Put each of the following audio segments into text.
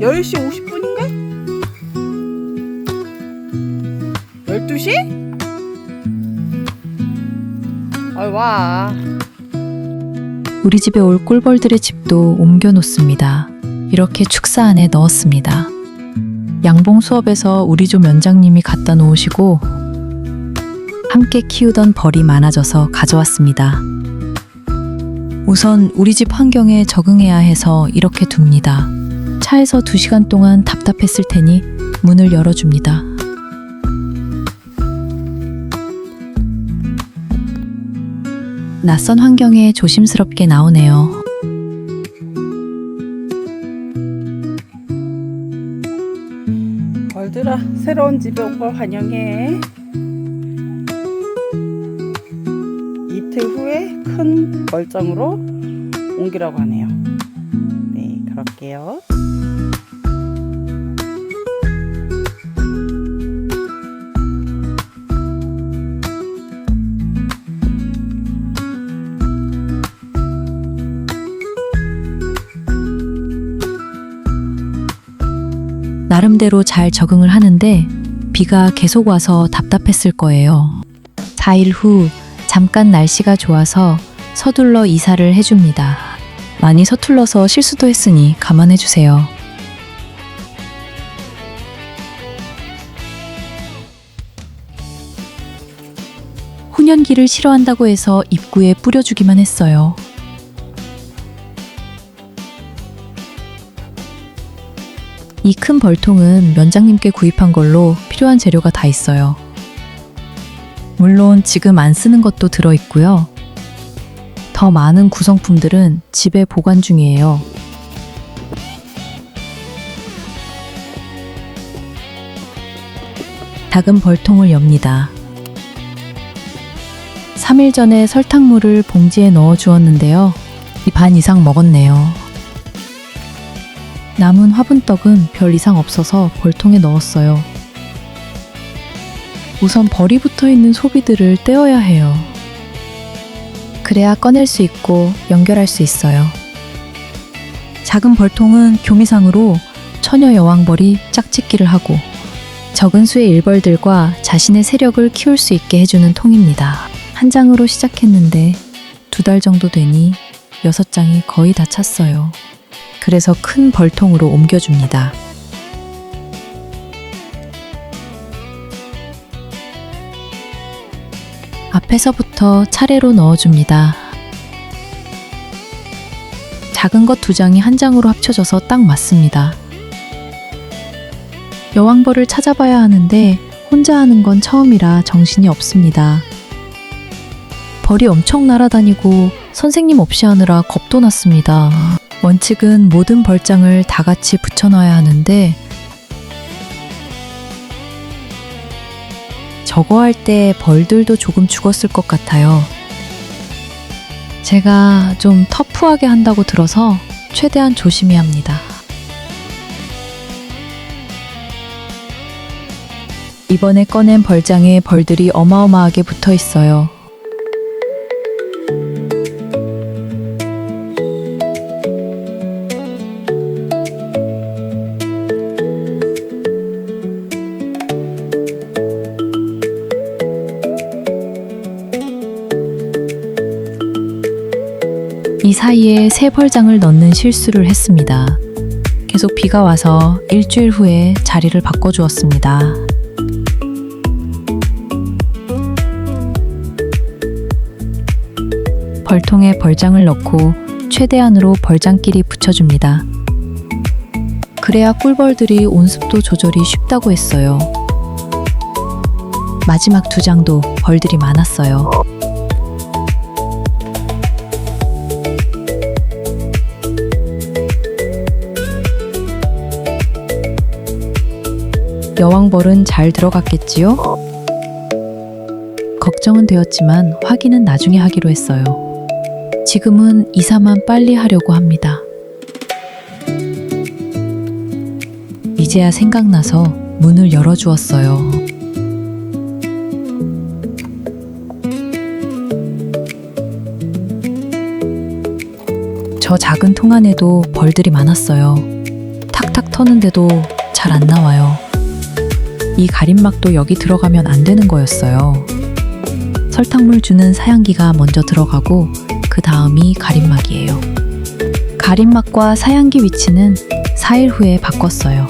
10시 50분인가? 12시? 와. 우리 집에 올 꿀벌들의 집도 옮겨 놓습니다. 이렇게 축사 안에 넣었습니다. 양봉 수업에서 우리 조 면장님이 갖다 놓으시고 함께 키우던 벌이 많아져서 가져왔습니다. 우선 우리 집 환경에 적응해야 해서 이렇게 둡니다. 차에서 2시간 동안 답답했을 테니 문을 열어줍니다. 낯선 환경에 조심스럽게 나오네요. 벌들아, 새로운 집에 온 걸 환영해. 이틀 후에 큰 벌장으로 옮기라고 하네요. 네, 그럴게요. 나름대로 잘 적응을 하는데 비가 계속 와서 답답했을 거예요. 4일 후 잠깐 날씨가 좋아서 서둘러 이사를 해줍니다. 많이 서툴러서 실수도 했으니 감안해주세요. 훈연기를 싫어한다고 해서 입구에 뿌려주기만 했어요. 이 큰 벌통은 면장님께 구입한 걸로 필요한 재료가 다 있어요. 물론 지금 안 쓰는 것도 들어있고요. 더 많은 구성품들은 집에 보관 중이에요. 작은 벌통을 엽니다. 3일 전에 설탕물을 봉지에 넣어 주었는데요. 반 이상 먹었네요. 남은 화분떡은 별 이상 없어서 벌통에 넣었어요. 우선 벌이 붙어있는 소비들을 떼어야 해요. 그래야 꺼낼 수 있고 연결할 수 있어요. 작은 벌통은 교미상으로 처녀 여왕벌이 짝짓기를 하고 적은 수의 일벌들과 자신의 세력을 키울 수 있게 해주는 통입니다. 한 장으로 시작했는데 2달 정도 되니 6장이 거의 다 찼어요. 그래서 큰 벌통으로 옮겨줍니다. 앞에서부터 차례로 넣어줍니다. 작은 것 2장이 한 장으로 합쳐져서 딱 맞습니다. 여왕벌을 찾아봐야 하는데 혼자 하는 건 처음이라 정신이 없습니다. 벌이 엄청 날아다니고 선생님 없이 하느라 겁도 났습니다. 원칙은 모든 벌장을 다 같이 붙여놔야 하는데 저거 할 때 벌들도 조금 죽었을 것 같아요. 제가 좀 터프하게 한다고 들어서 최대한 조심히 합니다. 이번에 꺼낸 벌장에 벌들이 어마어마하게 붙어 있어요. 이 사이에 새 벌장을 넣는 실수를 했습니다. 계속 비가 와서 일주일 후에 자리를 바꿔주었습니다. 벌통에 벌장을 넣고 최대한으로 벌장끼리 붙여줍니다. 그래야 꿀벌들이 온습도 조절이 쉽다고 했어요. 마지막 2장도 벌들이 많았어요. 여왕벌은 잘 들어갔겠지요? 걱정은 되었지만 확인은 나중에 하기로 했어요. 지금은 이사만 빨리 하려고 합니다. 이제야 생각나서 문을 열어주었어요. 저 작은 통 안에도 벌들이 많았어요. 탁 탁탁 터는데도 잘 안 나와요. 이 가림막도 여기 들어가면 안 되는 거였어요. 설탕물 주는 사양기가 먼저 들어가고 그 다음이 가림막이에요. 가림막과 사양기 위치는 4일 후에 바꿨어요.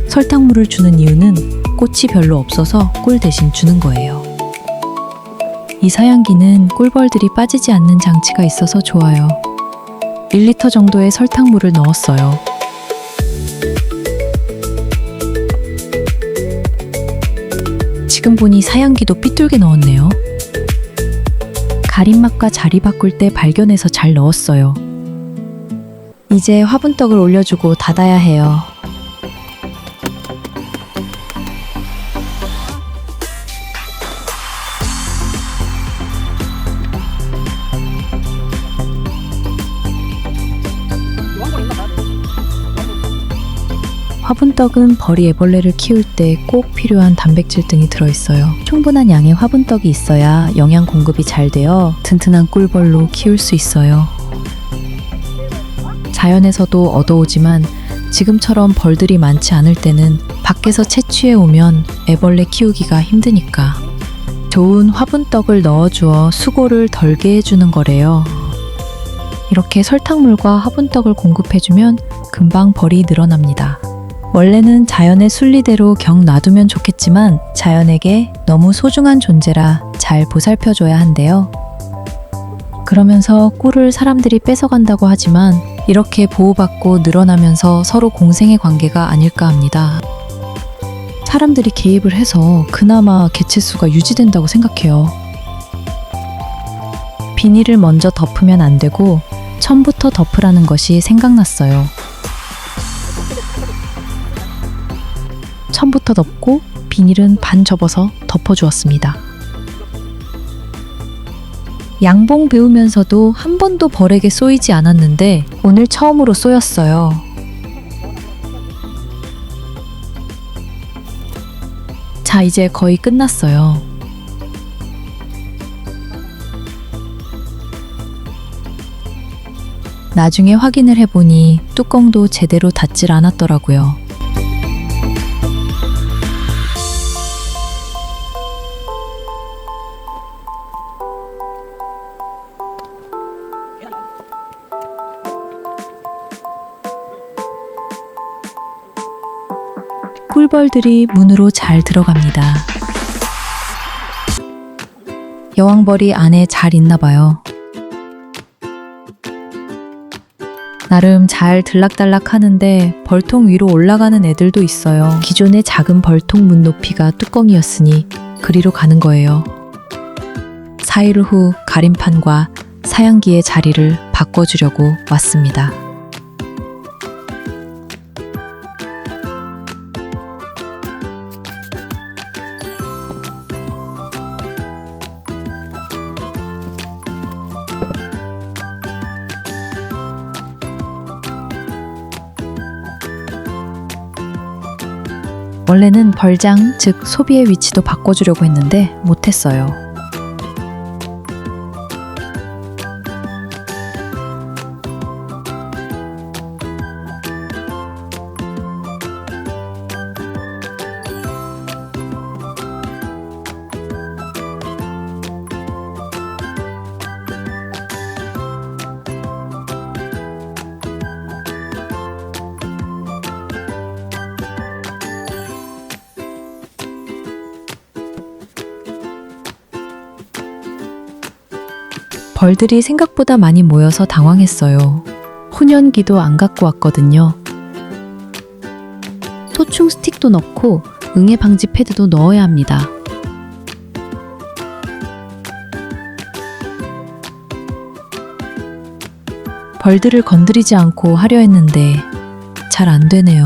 설탕물을 주는 이유는 꽃이 별로 없어서 꿀 대신 주는 거예요. 이 사양기는 꿀벌들이 빠지지 않는 장치가 있어서 좋아요. 1리터 정도의 설탕물을 넣었어요. 지금 보니 사양기도 삐뚤게 넣었네요. 가림막과 자리 바꿀 때 발견해서 잘 넣었어요. 이제 화분떡을 올려주고 닫아야 해요. 화분떡은 벌이 애벌레를 키울 때 꼭 필요한 단백질 등이 들어있어요. 충분한 양의 화분떡이 있어야 영양 공급이 잘 되어 튼튼한 꿀벌로 키울 수 있어요. 자연에서도 얻어오지만 지금처럼 벌들이 많지 않을 때는 밖에서 채취해 오면 애벌레 키우기가 힘드니까 좋은 화분떡을 넣어주어 수고를 덜게 해주는 거래요. 이렇게 설탕물과 화분떡을 공급해주면 금방 벌이 늘어납니다. 원래는 자연의 순리대로 경 놔두면 좋겠지만 자연에게 너무 소중한 존재라 잘 보살펴줘야 한대요. 그러면서 꿀을 사람들이 뺏어간다고 하지만 이렇게 보호받고 늘어나면서 서로 공생의 관계가 아닐까 합니다. 사람들이 개입을 해서 그나마 개체수가 유지된다고 생각해요. 비닐을 먼저 덮으면 안 되고 처음부터 덮으라는 것이 생각났어요. 처음부터 덮고 비닐은 반 접어서 덮어주었습니다. 양봉 배우면서도 한 번도 벌에게 쏘이지 않았는데 오늘 처음으로 쏘였어요. 자, 이제 거의 끝났어요. 나중에 확인을 해보니 뚜껑도 제대로 닫질 않았더라고요. 꿀벌들이 문으로 잘 들어갑니다. 여왕벌이 안에 잘 있나 봐요. 나름 잘 들락달락 하는데 벌통 위로 올라가는 애들도 있어요. 기존의 작은 벌통 문 높이가 뚜껑이었으니 그리로 가는 거예요. 4일 후 가림판과 사양기의 자리를 바꿔주려고 왔습니다. 원래는 벌장, 즉 소비의 위치도 바꿔주려고 했는데 못했어요. 벌들이 생각보다 많이 모여서 당황했어요. 훈연기도 안 갖고 왔거든요. 소충 스틱도 넣고 응애 방지 패드도 넣어야 합니다. 벌들을 건드리지 않고 하려 했는데 잘 안 되네요.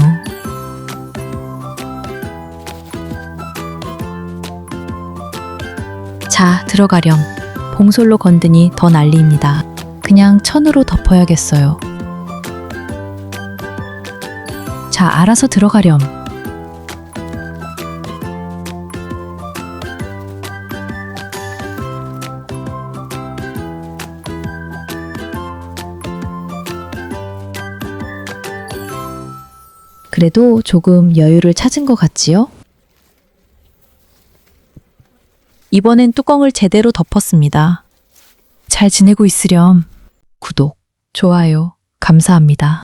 자, 들어가렴. 봉솔로 건드니 더 난리입니다. 그냥 천으로 덮어야겠어요. 자, 알아서 들어가렴. 그래도 조금 여유를 찾은 것 같지요? 이번엔 뚜껑을 제대로 덮었습니다. 잘 지내고 있으렴. 구독, 좋아요, 감사합니다.